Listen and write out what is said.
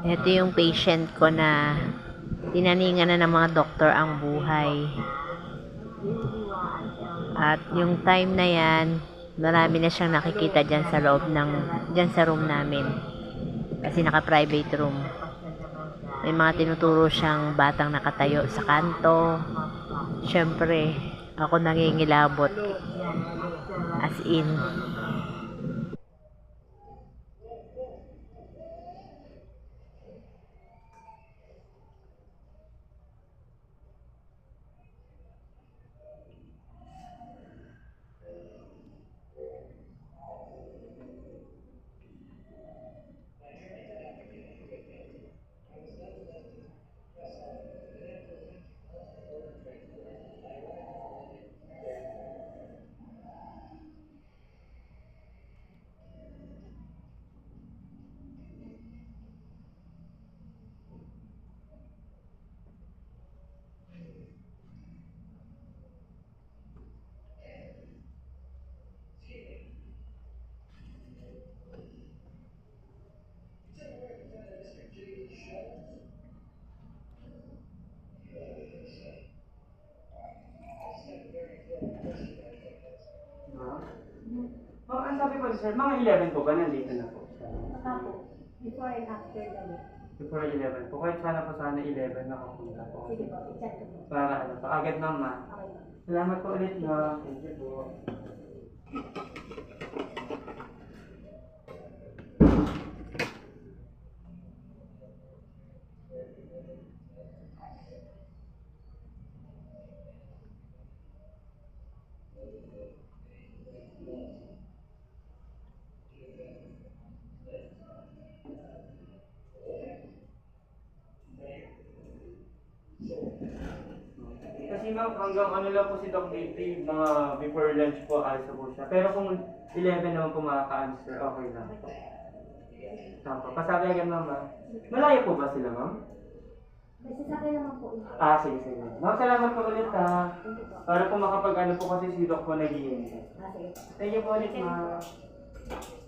Ito yung patient ko na tinaningan na ng mga doktor ang buhay. At yung time na yan, marami na siyang nakikita dyan sa loob ng, dyan sa room namin. Kasi naka-private room. May mga tinuturo siyang batang nakatayo sa kanto. Siyempre, ako nangingilabot. As in. Oh, ang sabi po sir, mga 11 po ba nandito na po? Ako, before and after the week. Before 11 po. Kahit sana po sana 11 nakapunta po. Sige po, i-check ko po. Para ano po, agad mama. Okay po. Salamat po ulit ma'am. Thank you po. Kasi ma'am, hanggang ano lang po si Doc Dave, mga before lunch po, alis na po siya. Pero kung 11 naman po makaka-answer, okay lang po. Tama. Pasabi agad ma'am. Malayo po ba sila ma'am? May sasakyan naman po. Ah, sige, sige. Ma'am, salamat po ulit ha. Thank you po. Para po makapag ano po kasi si Doc po nag-iintay. Ah, sige po. Thank you po ulit ma'am.